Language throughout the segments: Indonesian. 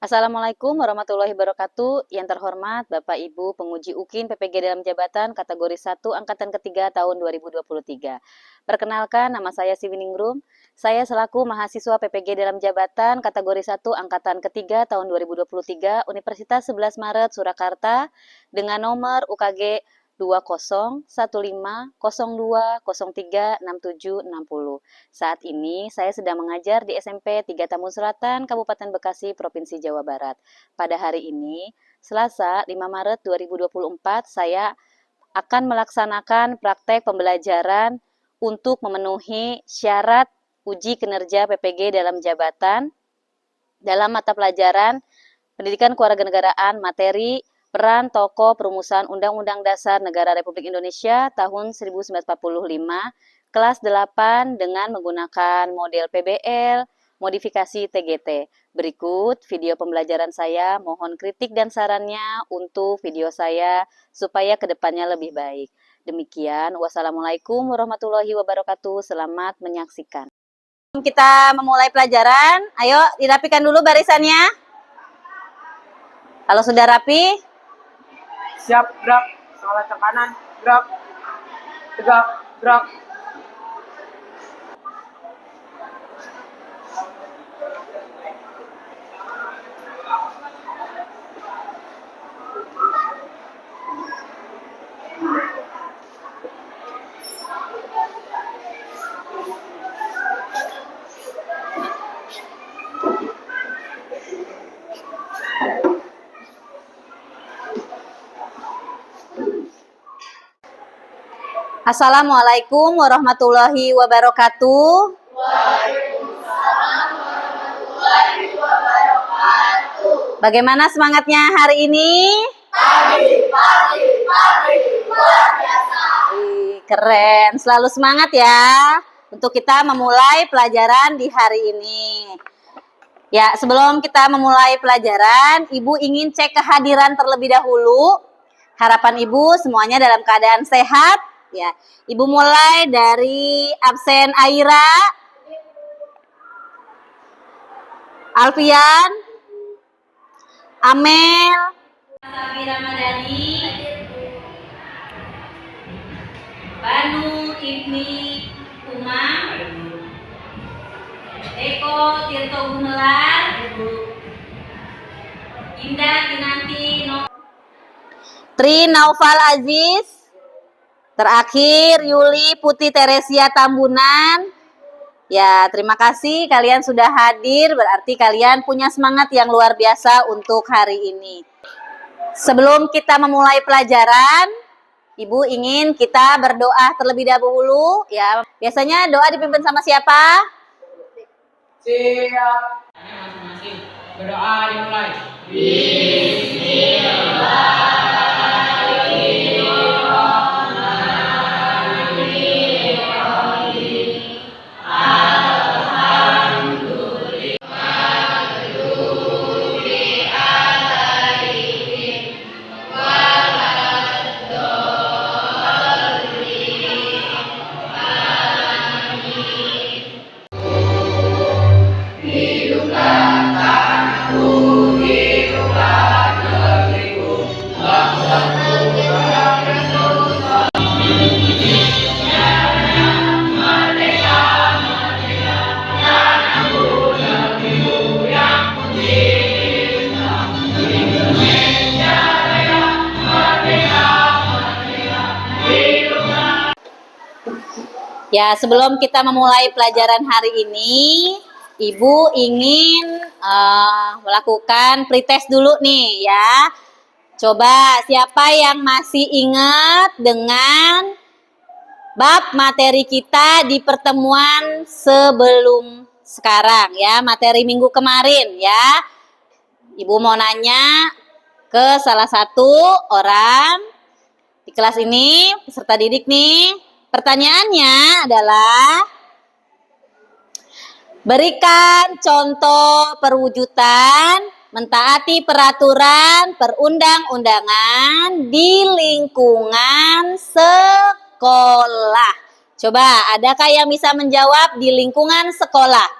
Assalamualaikum warahmatullahi wabarakatuh. Yang terhormat Bapak Ibu penguji UKIN PPG dalam jabatan kategori 1 angkatan ketiga tahun 2023. Perkenalkan, nama saya Siwiningrum. Saya selaku mahasiswa PPG dalam jabatan kategori 1 angkatan ketiga tahun 2023 Universitas 11 Maret Surakarta dengan nomor UKG 201502036760. Saat ini saya sedang mengajar di SMP 3 Tambun Selatan, Kabupaten Bekasi, Provinsi Jawa Barat. Pada hari ini, Selasa 5 Maret 2024, saya akan melaksanakan praktek pembelajaran untuk memenuhi syarat uji kinerja PPG dalam jabatan dalam mata pelajaran Pendidikan Kewarganegaraan materi Peran Tokoh Perumusan Undang-Undang Dasar Negara Republik Indonesia tahun 1945, kelas 8 dengan menggunakan model PBL, modifikasi TGT. Berikut video pembelajaran saya, mohon kritik dan sarannya untuk video saya supaya kedepannya lebih baik. Demikian, wassalamualaikum warahmatullahi wabarakatuh, selamat menyaksikan. Kita memulai pelajaran, ayo dirapikan dulu barisannya. Kalau sudah rapi, siap, gerak, salah ke kanan, gerak, tegak, gerak. Assalamualaikum warahmatullahi wabarakatuh. Waalaikumsalam warahmatullahi wabarakatuh. Bagaimana semangatnya hari ini? Pagi, luar biasa. Keren, selalu semangat ya untuk kita memulai pelajaran di hari ini. Ya, sebelum kita memulai pelajaran, Ibu ingin cek kehadiran terlebih dahulu. Harapan Ibu semuanya dalam keadaan sehat. Ya, Ibu mulai dari absen Aira, Alfian, Amel, Sabi Ramadhani, Banu Ibni Umar, Eko Tirto Gumelar, Indah Kinanti Tri Naufal Aziz, terakhir Yuli Putih Teresia Tambunan. Ya, terima kasih kalian sudah hadir, berarti kalian punya semangat yang luar biasa untuk hari ini. Sebelum kita memulai pelajaran, Ibu ingin kita berdoa terlebih dahulu ya. Biasanya doa dipimpin sama siapa? Siap. Masing-masing berdoa dimulai. Bismillah. Ya, sebelum kita memulai pelajaran hari ini, Ibu ingin melakukan pretest dulu nih ya. Coba siapa yang masih ingat dengan bab materi kita di pertemuan sebelum sekarang ya, materi minggu kemarin ya. Ibu mau nanya ke salah satu orang di kelas ini, peserta didik nih. Pertanyaannya adalah, berikan contoh perwujudan mentaati peraturan perundang-undangan di lingkungan sekolah. Coba, adakah yang bisa menjawab di lingkungan sekolah?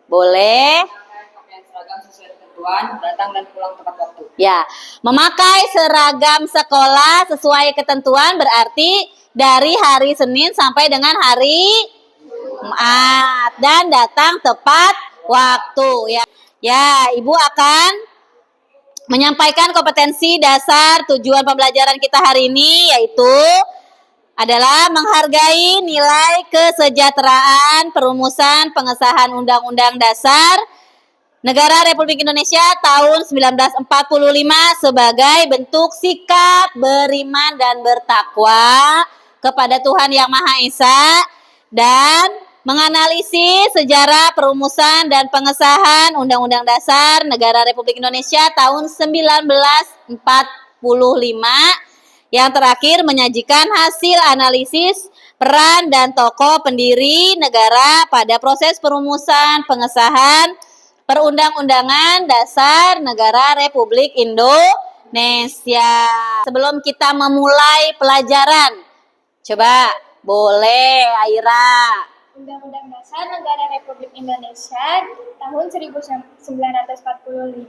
Boleh. ketentuan, datang dan pulang tepat waktu. Ya, memakai seragam sekolah sesuai ketentuan berarti dari hari Senin sampai dengan hari Jumat dan datang tepat waktu ya. Ya, Ibu akan menyampaikan kompetensi dasar tujuan pembelajaran kita hari ini, yaitu adalah menghargai nilai kesejahteraan perumusan pengesahan Undang-Undang Dasar Negara Republik Indonesia tahun 1945 sebagai bentuk sikap beriman dan bertakwa kepada Tuhan Yang Maha Esa dan menganalisis sejarah perumusan dan pengesahan Undang-Undang Dasar Negara Republik Indonesia tahun 1945. Yang terakhir menyajikan hasil analisis peran dan tokoh pendiri negara pada proses perumusan pengesahan Perundang-undangan Dasar Negara Republik Indonesia. Sebelum kita memulai pelajaran, coba boleh Aira. Undang-Undang Dasar Negara Republik Indonesia tahun 1945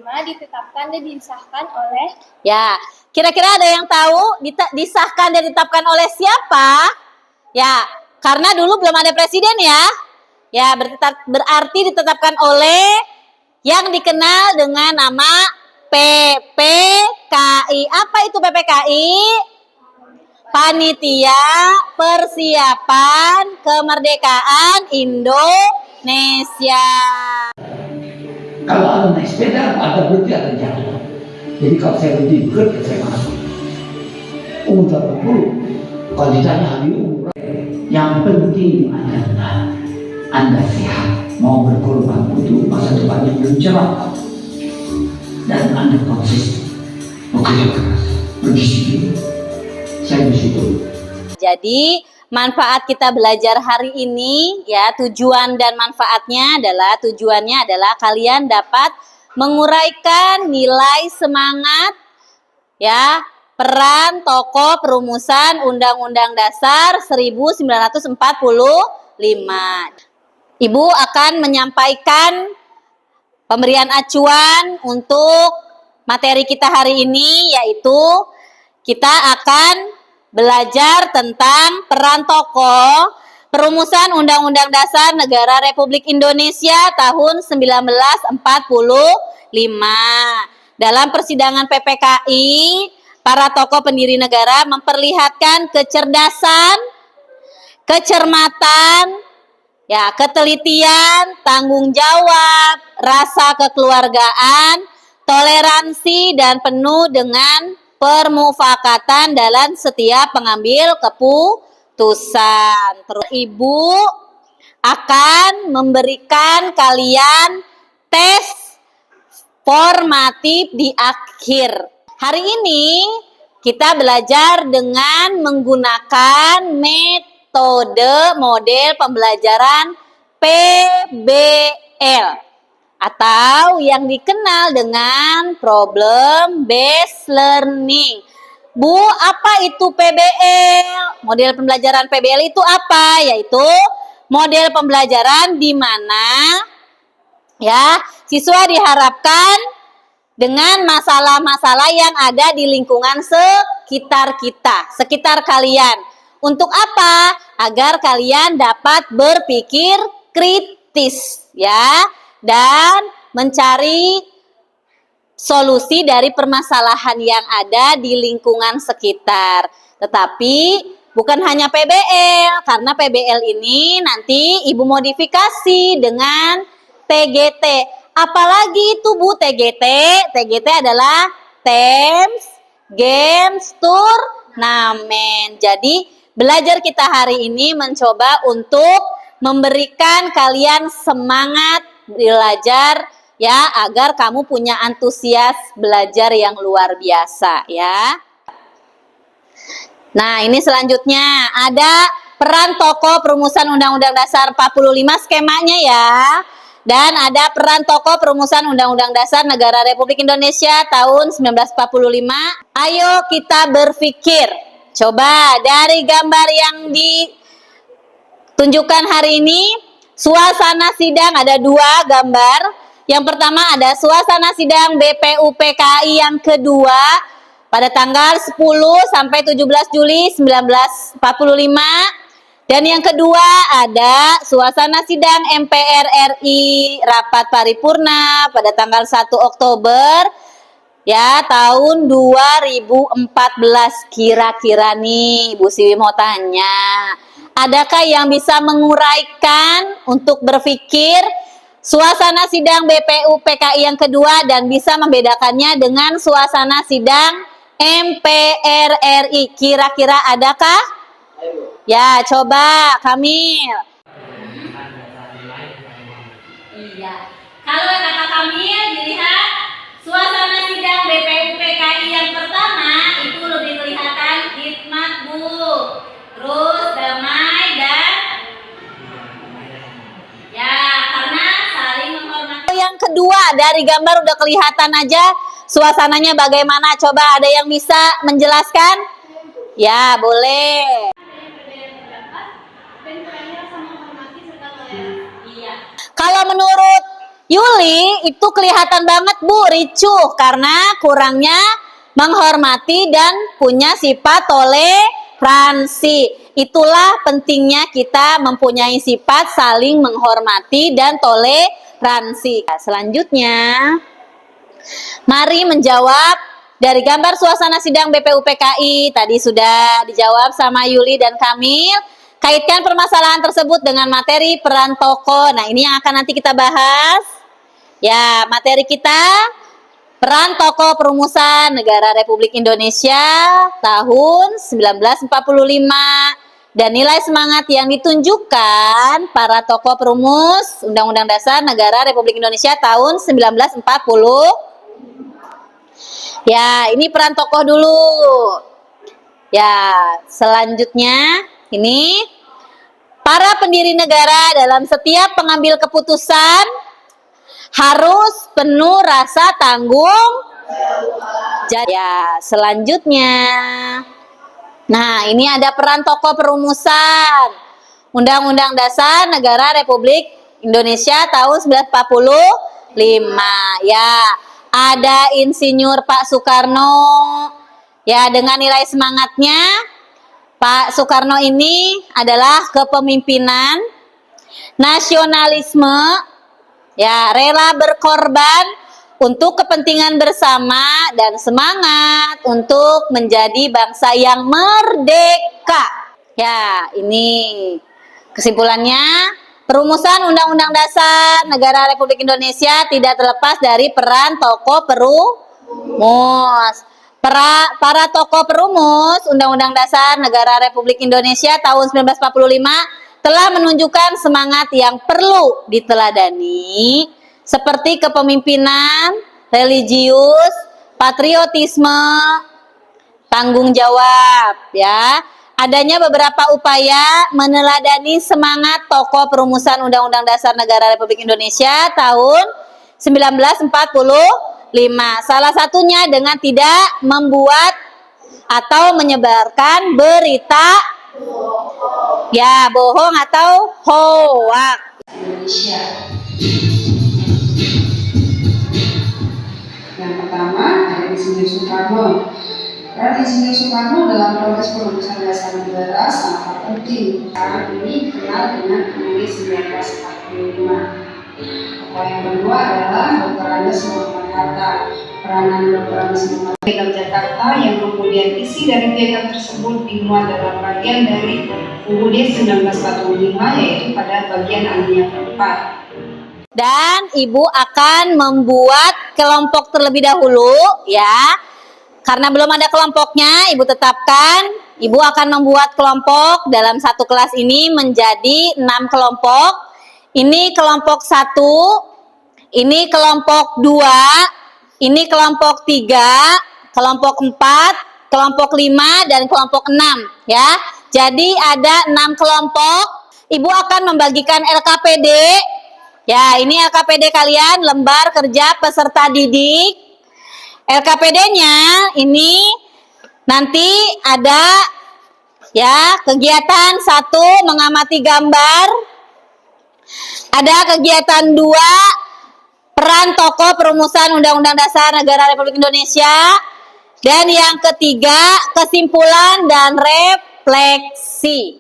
ditetapkan dan disahkan oleh... Ya, kira-kira ada yang tahu disahkan dan ditetapkan oleh siapa? Ya, karena dulu belum ada presiden ya. Ya, berarti ditetapkan oleh yang dikenal dengan nama PPKI. Apa itu PPKI? Panitia Persiapan Kemerdekaan Indonesia. Kalau ada naik sepeda, ada berhenti, ada jatuh. Jadi kalau saya berhenti bekerja, saya masuk. Umur 80, kalau ditanya hari umur, yang penting adalah Anda sehat, mau berkorban untuk masa depan yang lebih cerah, dan Anda konsisten, bekerja keras, berdisiplin. Saya bersyukur. Jadi manfaat kita belajar hari ini ya, tujuan dan manfaatnya adalah kalian dapat menguraikan nilai semangat ya, peran tokoh perumusan Undang-Undang Dasar 1945. Ibu akan menyampaikan pemberian acuan untuk materi kita hari ini, yaitu kita akan belajar tentang peran tokoh perumusan Undang-Undang Dasar Negara Republik Indonesia tahun 1945. Dalam persidangan PPKI, para tokoh pendiri negara memperlihatkan kecerdasan, kecermatan, ya, ketelitian, tanggung jawab, rasa kekeluargaan, toleransi, dan penuh dengan permufakatan dalam setiap pengambil keputusan. Terus Ibu akan memberikan kalian tes formatif di akhir. Hari ini kita belajar dengan menggunakan metode model pembelajaran PBL atau yang dikenal dengan problem based learning. Bu, apa itu PBL? Model pembelajaran PBL itu apa? Yaitu model pembelajaran di mana ya, siswa diharapkan dengan masalah-masalah yang ada di lingkungan sekitar kita, sekitar kalian. Untuk apa? Agar kalian dapat berpikir kritis ya, dan mencari solusi dari permasalahan yang ada di lingkungan sekitar. Tetapi bukan hanya PBL, karena PBL ini nanti Ibu modifikasi dengan TGT. Apalagi itu Bu TGT? TGT adalah Teams, Games, Turnamen. Jadi belajar kita hari ini mencoba untuk memberikan kalian semangat belajar ya, agar kamu punya antusias belajar yang luar biasa ya. Nah, ini selanjutnya ada peran tokoh perumusan Undang-Undang Dasar 45 skemanya ya. Dan ada peran tokoh perumusan Undang-Undang Dasar Negara Republik Indonesia tahun 1945. Ayo kita berpikir. Coba dari gambar yang ditunjukkan hari ini, suasana sidang ada dua gambar. Yang pertama ada suasana sidang BPUPKI yang kedua pada tanggal 10 sampai 17 Juli 1945. Dan yang kedua ada suasana sidang MPR RI rapat paripurna pada tanggal 1 Oktober ya tahun 2014. Kira-kira nih Bu Siwi mau tanya, adakah yang bisa menguraikan untuk berpikir suasana sidang BPUPKI yang kedua dan bisa membedakannya dengan suasana sidang MPR RI? Kira-kira adakah? Ya, coba Kamil. Iya. Kalau kata Kamil dilihat suasana sidang BPUPKI yang pertama itu lebih kelihatan hikmat, Bu. Terus damai dan ya, karena saling menghormati. Yang kedua, dari gambar udah kelihatan aja suasananya bagaimana. Coba ada yang bisa menjelaskan? Ya, boleh. Kalau menurut Yuli itu kelihatan banget Bu, ricuh karena kurangnya menghormati dan punya sifat toleransi. Itulah pentingnya kita mempunyai sifat saling menghormati dan toleransi. Selanjutnya, mari menjawab dari gambar suasana sidang BPUPKI. Tadi sudah dijawab sama Yuli dan Kamil. Kaitkan permasalahan tersebut dengan materi peran tokoh. Nah, ini yang akan nanti kita bahas. Ya, materi kita peran tokoh perumusan Negara Republik Indonesia tahun 1945 dan nilai semangat yang ditunjukkan para tokoh perumus Undang-Undang Dasar Negara Republik Indonesia tahun 1940. Ya, ini peran tokoh dulu. Ya, selanjutnya ini para pendiri negara dalam setiap pengambil keputusan harus penuh rasa tanggung jawab. Ya, selanjutnya. Nah, ini ada peran tokoh perumusan Undang-Undang Dasar Negara Republik Indonesia tahun 1945. Ya, ada Insinyur Pak Soekarno. Ya, dengan nilai semangatnya Pak Soekarno ini adalah kepemimpinan, nasionalisme, ya rela berkorban untuk kepentingan bersama dan semangat untuk menjadi bangsa yang merdeka. Ya, ini kesimpulannya. Perumusan Undang-Undang Dasar Negara Republik Indonesia tidak terlepas dari peran tokoh perumus. Para tokoh perumus Undang-Undang Dasar Negara Republik Indonesia tahun 1945 telah menunjukkan semangat yang perlu diteladani seperti kepemimpinan, religius, patriotisme, tanggung jawab, ya. Adanya beberapa upaya meneladani semangat tokoh perumusan Undang-Undang Dasar Negara Republik Indonesia tahun 1945. Salah satunya dengan tidak membuat atau menyebarkan berita ya bohong atau hoax. Indonesia. Yang pertama ada Insinyur Soekarno. Peran Insinyur Soekarno dalam proses perumusan dasar negara sangat penting. Sekarang ini dikenal dengan Penulis 1945. Tokoh yang kedua adalah Dr. Andes Muhammad Hatta. Peranan Dr. Andes Muhammad Piagam Jakarta yang kemudian isi dari piagam tersebut dimuat dalam bagian dari UUD 1945 yaitu pada bagian alinea keempat. Dan Ibu akan membuat kelompok terlebih dahulu ya. Karena belum ada kelompoknya, Ibu tetapkan. Ibu akan membuat kelompok dalam satu kelas ini menjadi 6 kelompok. Ini kelompok 1, ini kelompok 2, ini kelompok 3, kelompok 4, kelompok 5, dan kelompok 6 ya. Jadi ada 6 kelompok. Ibu akan membagikan LKPD. Ya, ini LKPD kalian, lembar kerja peserta didik. LKPD-nya ini nanti ada ya kegiatan 1 mengamati gambar. Ada kegiatan 2 peran tokoh perumusan Undang-Undang Dasar Negara Republik Indonesia. Dan yang ketiga, kesimpulan dan refleksi.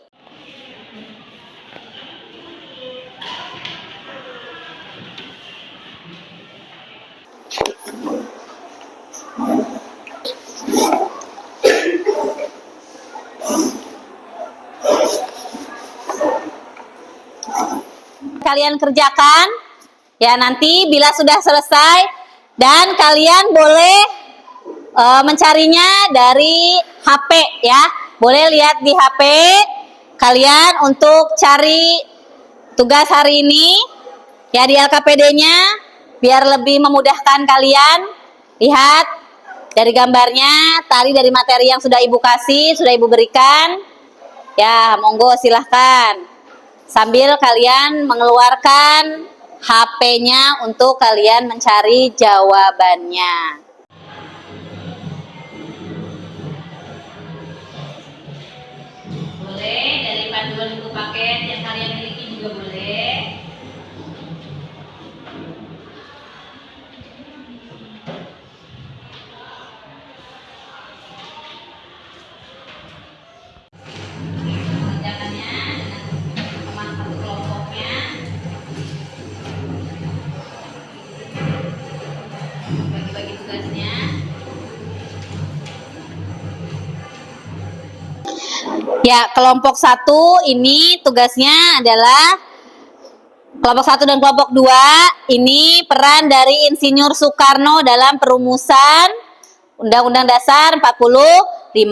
Kalian kerjakan ya, nanti bila sudah selesai, dan kalian boleh mencarinya dari HP ya, boleh lihat di HP kalian untuk cari tugas hari ini ya di LKPD-nya, biar lebih memudahkan kalian. Lihat dari gambarnya tadi, dari materi yang sudah ibu kasih, sudah ibu berikan ya, monggo silahkan sambil kalian mengeluarkan HP-nya untuk kalian mencari jawabannya. Boleh dari panduan buku paket yang kalian miliki juga boleh. Kerjakannya dengan teman satu kelompoknya. Bagi-bagi tugasnya. Ya, kelompok 1 ini tugasnya adalah kelompok 1 dan kelompok 2 ini peran dari Insinyur Soekarno dalam perumusan Undang-Undang Dasar 45.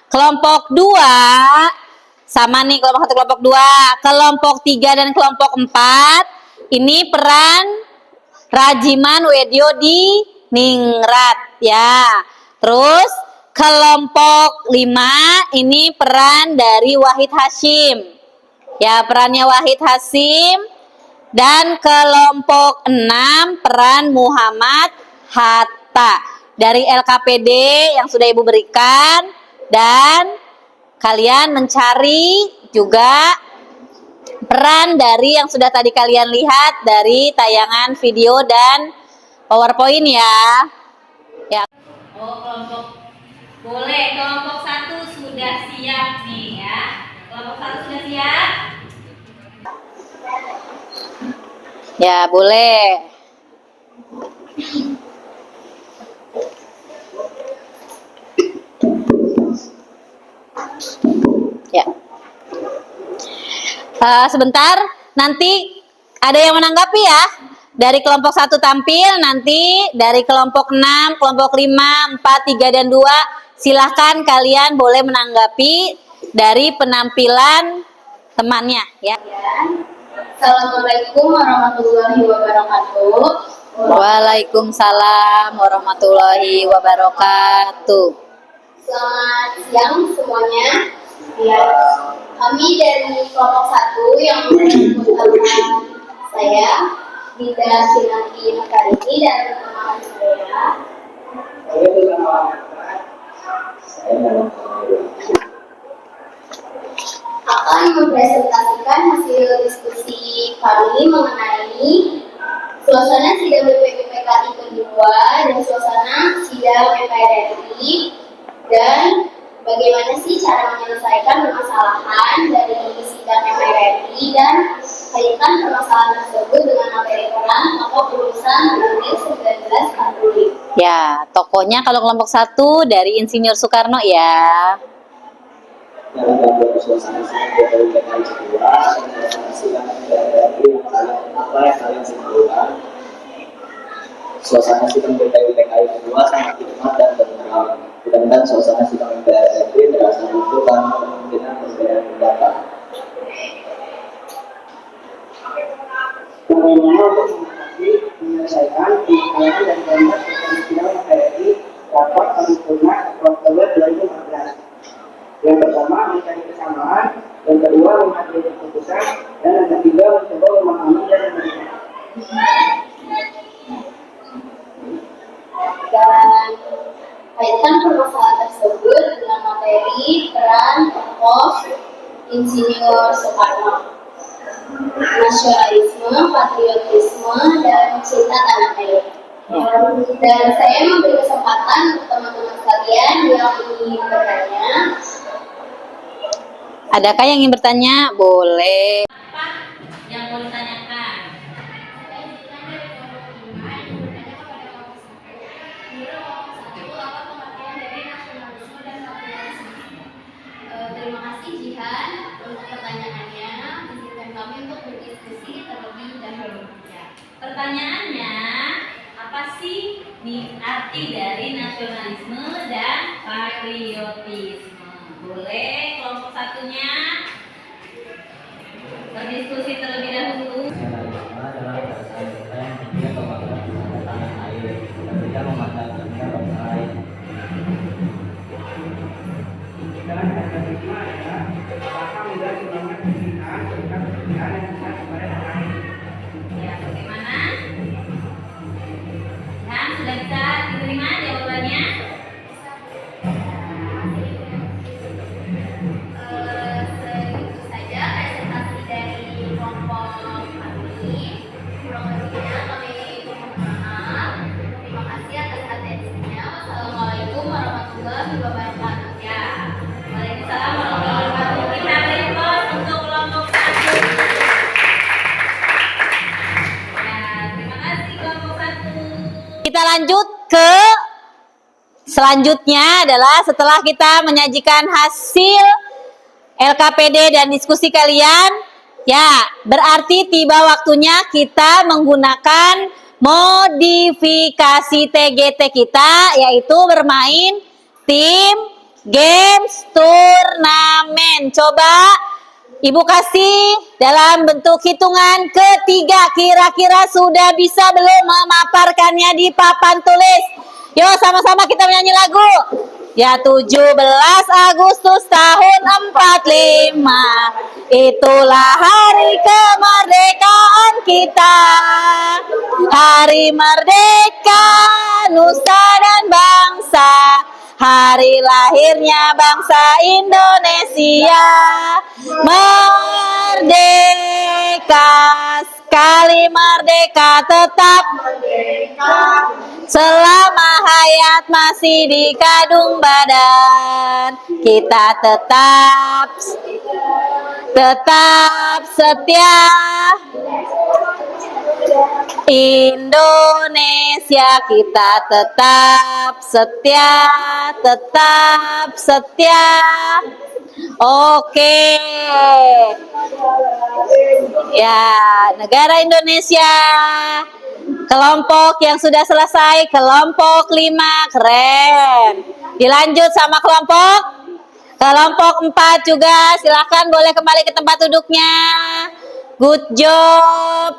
Kelompok 2 sama nih, kelompok 1 kelompok 2. Kelompok 3 dan kelompok 4 ini peran Rajiman Wedyo di Ningrat ya. Terus kelompok 5 ini peran dari Wahid Hasyim. Ya, perannya Wahid Hasyim. Dan kelompok 6 peran Muhammad Hatta dari LKPD yang sudah ibu berikan. Dan kalian mencari juga peran dari yang sudah tadi kalian lihat dari tayangan video dan PowerPoint ya. Ya. Oh, boleh, kelompok 1 sudah siap nih ya. Kelompok 1 sudah siap? Ya, boleh. Ya. Sebentar, nanti ada yang menanggapi ya. Dari kelompok 1 tampil, nanti dari kelompok 6, kelompok 5, 4, 3, dan 2, silahkan kalian boleh menanggapi dari penampilan temannya ya. Assalamualaikum warahmatullahi wabarakatuh. Waalaikumsalam warahmatullahi wabarakatuh. Selamat siang semuanya. Ya, kami dari kelompok 1 yang merupakan saya, Dinda Sinaki Makarini, dan teman saya. Akan mempresentasikan hasil diskusi kami mengenai suasana sidang BPPKI kedua dan suasana sidang MPR RI, dan bagaimana sih cara menyelesaikan permasalahan dari sidang MPR RI, dan kaitkan permasalahan tersebut dengan materi peran tokoh perurusan UUD 1945. Ya, tokohnya kalau kelompok 1 dari Insinyur Soekarno ya. Dalam gambar suasana sidang PKI kedua, suasana sidang dari apa yang kalian simpulkan? Suasana sidang PKI kedua sangat hikmat dan tentram. Sedangkan suasana sidang MPR RI terasa buntu karena kemungkinan perbedaan pendapat. Bagaimana untuk menyelesaikan permasalahan dan gambar suasana sidang MPR RI rapat paripurna Oktober 2014. Yang pertama, mencari kesamaan. Yang kedua, menghadiri keputusan. Dan yang ketiga, mencoba memahami dan menerima. Dan kaitkan permasalahan tersebut dengan materi peran tokoh Insinyur Soekarno. nasionalisme, patriotisme, dan cinta tanah air. Dan saya memberi kesempatan untuk teman-teman sekalian yang ingin bertanya. Adakah yang ingin bertanya? Boleh. Yang mau ditanyakan? Terima kasih Jihan untuk pertanyaannya. Izinkan kami untuk berdiskusi terlebih dahulu. Pertanyaannya, apa sih arti dari nasionalisme dan patriotisme? Boleh kelompok satunya berdiskusi terlebih dahulu. Nasionalisme adalah perasaan kita yang tinggi kebanggaan terhadap tanah air dan tidak memandangkan bangsa lain. Dalam nasionalisme adalah rasa memberi semangat kecintaan serta kecintaan yang besar kepada tanah air. Ya, bagaimana? Dan sudah bisa diterima jawabannya? Segitu saja presentasi dari kelompok kami. Kurang lebihnya kami mohon maaf. Terima kasih atas atensinya. Wassalamualaikum warahmatullahi wabarakatuh. Ya. Waalaikumsalam warahmatullahi wabarakatuh. Kita beri pos untuk kelompok 1. Ya, terima kasih kelompok 1. Kita lanjut ke selanjutnya adalah setelah kita menyajikan hasil LKPD dan diskusi kalian, ya berarti tiba waktunya kita menggunakan modifikasi TGT kita, yaitu bermain tim games turnamen. Coba Ibu kasih dalam bentuk hitungan ketiga, kira-kira sudah bisa belum memaparkannya di papan tulis? Yuk sama-sama kita menyanyi lagu. Ya 17 Agustus tahun 45, itulah hari kemerdekaan kita. Hari merdeka nusa dan bangsa, hari lahirnya bangsa Indonesia. Merdeka, sekali merdeka tetap selama hayat masih di kadung badan. Kita tetap setia Indonesia, kita tetap setia. Oke. Ya, negara Indonesia. Kelompok yang sudah selesai, kelompok 5, keren. Dilanjut sama kelompok 4 juga, silahkan boleh kembali ke tempat duduknya. Good job.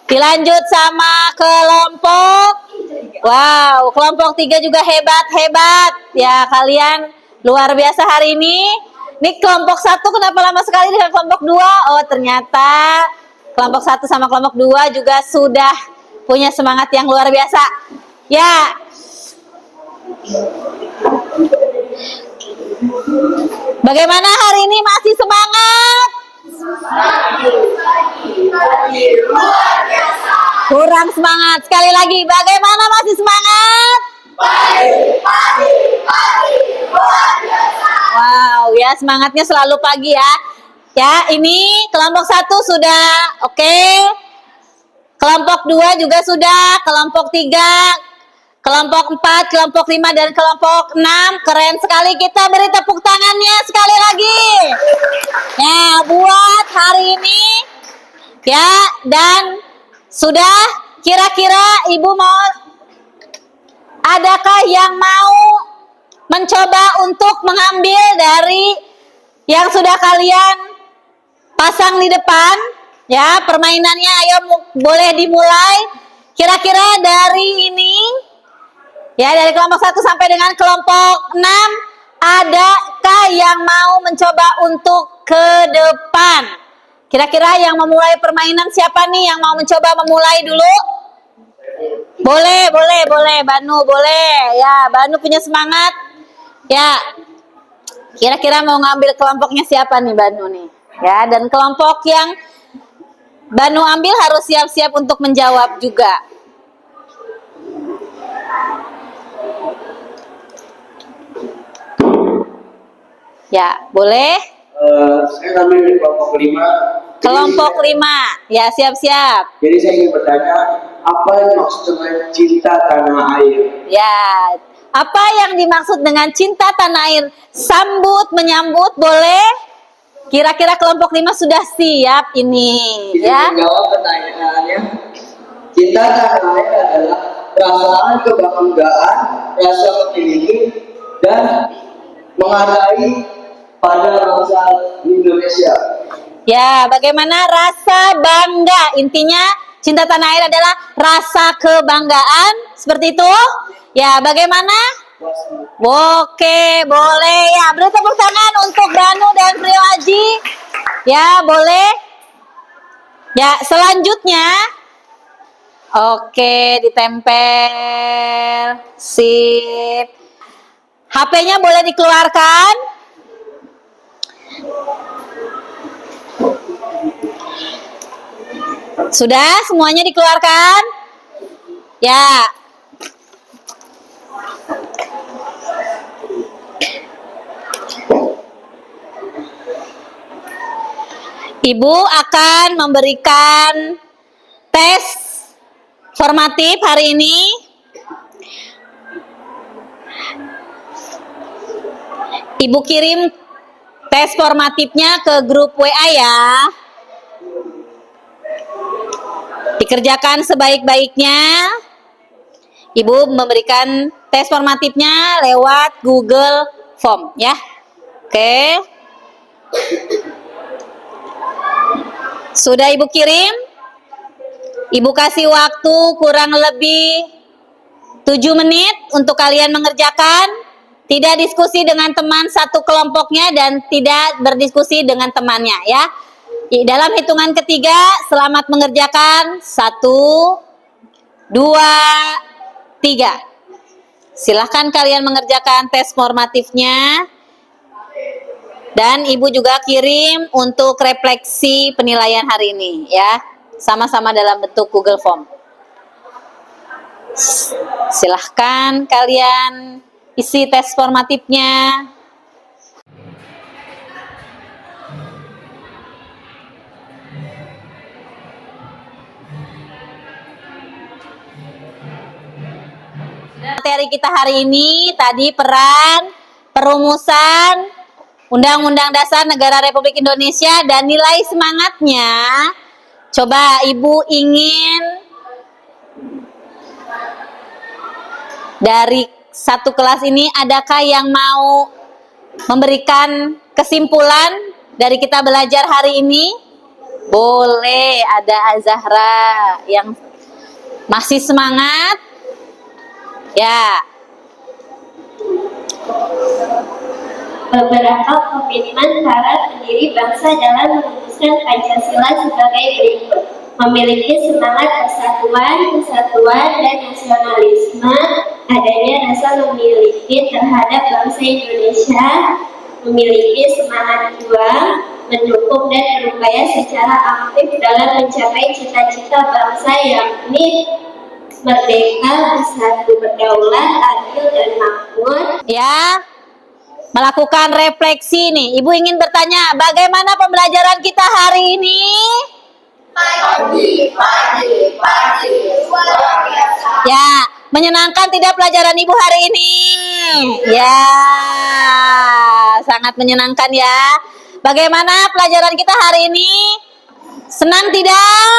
Dilanjut sama kelompok, wow, kelompok 3 juga hebat. Ya, kalian luar biasa hari ini. Ini kelompok 1 kenapa lama sekali dengan kelompok 2? Oh, ternyata kelompok 1 sama kelompok 2 juga sudah punya semangat yang luar biasa. Ya. Bagaimana hari ini, masih semangat? Kurang semangat. Sekali lagi, bagaimana, masih semangat? Wow, ya semangatnya selalu pagi ya. Ya, ini kelompok 1 sudah oke. Kelompok 2 juga sudah, kelompok 3, kelompok 4, kelompok 5, dan kelompok 6. Keren sekali, kita beri tepuk tangannya sekali lagi. Ya, buat hari ini. Ya, dan sudah, kira-kira Ibu mau, adakah yang mau mencoba untuk mengambil dari yang sudah kalian pasang di depan? Ya, permainannya ayo boleh dimulai. Kira-kira dari ini, ya dari kelompok 1 sampai dengan kelompok 6, adakah yang mau mencoba untuk ke depan? Kira-kira yang memulai permainan siapa nih yang mau mencoba memulai dulu? Boleh. Banu boleh. Ya, Banu punya semangat. Ya, kira-kira mau ngambil kelompoknya siapa nih, Banu nih? Ya, dan kelompok yang Banu ambil harus siap-siap untuk menjawab juga. Ya, boleh? Saya ambil di kelompok 5. Kelompok 5. Ya, siap-siap. Jadi saya ingin bertanya, apa yang maksud dengan cinta tanah air? Ya, apa yang dimaksud dengan cinta tanah air? Sambut, menyambut, boleh? Kira-kira kelompok 5 sudah siap ini, ya? Menjawab pertanyaannya, cinta tanah air adalah perasaan kebanggaan, rasa memiliki, dan menghargai pada bangsa Indonesia. Ya, bagaimana rasa bangga? Intinya cinta tanah air adalah rasa kebanggaan, seperti itu? Ya, bagaimana? Oke, boleh ya. Beri tepuk tangan untuk Banu dan Priwaji. Ya, boleh. Ya, selanjutnya. Oke, ditempel. Sip. HP-nya boleh dikeluarkan. Sudah semuanya dikeluarkan? Ya. Ibu akan memberikan tes formatif hari ini. Ibu kirim tes formatifnya ke grup WA ya. Dikerjakan sebaik-baiknya. Ibu memberikan tes formatifnya lewat Google Form ya. Oke. Sudah Ibu kirim? Ibu kasih waktu kurang lebih 7 menit untuk kalian mengerjakan. Tidak diskusi dengan teman satu kelompoknya dan tidak berdiskusi dengan temannya ya. Dalam hitungan ketiga, selamat mengerjakan. 1, 2, 3. Silahkan kalian mengerjakan tes formatifnya. Dan Ibu juga kirim untuk refleksi penilaian hari ini ya. Sama-sama dalam bentuk Google Form. Silahkan kalian isi tes formatifnya. Materi kita hari ini tadi peran, perumusan Undang-Undang Dasar Negara Republik Indonesia dan nilai semangatnya. Coba Ibu ingin dari satu kelas ini adakah yang mau memberikan kesimpulan dari kita belajar hari ini? Boleh, ada Azahra yang masih semangat. Ya. Beberapa komitmen para pendiri bangsa dalam merumuskan Pancasila sebagai berikut. Memiliki semangat persatuan, kesatuan, dan nasionalisme, adanya rasa memiliki terhadap bangsa Indonesia, memiliki semangat juang, mendukung dan berupaya secara aktif dalam mencapai cita-cita bangsa yakni merdeka, bersatu, berdaulat, adil, dan makmur. Ya. Melakukan refleksi nih. Ibu ingin bertanya, bagaimana pembelajaran kita hari ini? Pagi. Luar biasa. Ya, menyenangkan tidak pelajaran Ibu hari ini? Ya, sangat menyenangkan ya. Bagaimana pelajaran kita hari ini? Senang tidak?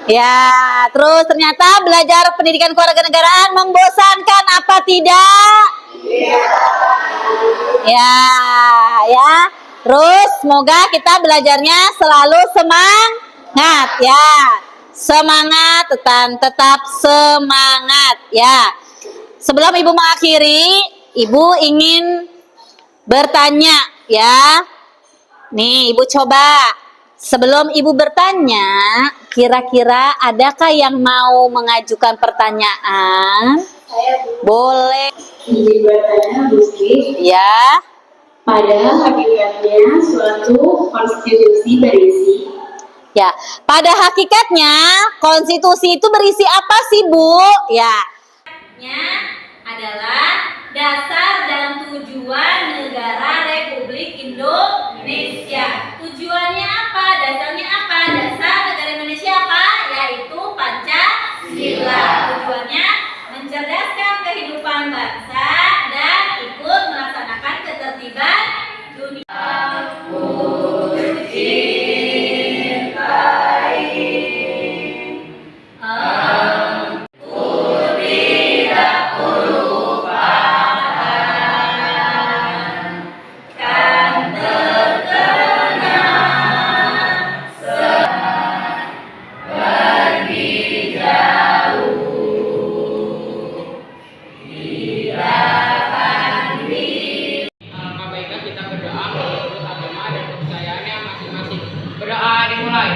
Ya, terus ternyata belajar pendidikan kewarganegaraan membosankan apa tidak? Ya, ya. Terus semoga kita belajarnya selalu semangat ya. Semangat, tetap semangat ya. Sebelum Ibu mengakhiri, Ibu ingin bertanya ya. Nih, Ibu coba. Sebelum Ibu bertanya, kira-kira adakah yang mau mengajukan pertanyaan? Boleh. Izin bertanya, Bu Sri. Ya. Pada hakikatnya suatu konstitusi berisi Ya, pada hakikatnya konstitusi itu berisi apa sih, Bu? Ya. Adalah dasar dan tujuan negara Republik Indonesia. Tujuannya apa? Dasarnya apa? Dasar negara Indonesia apa? Yaitu Pancasila. Tujuannya mencerdaskan kehidupan bangsa dan ikut melaksanakan ketertiban dunia. Baiklah kita berdoa menurut agama dan kepercayaannya masing-masing. Berdoa dimulai.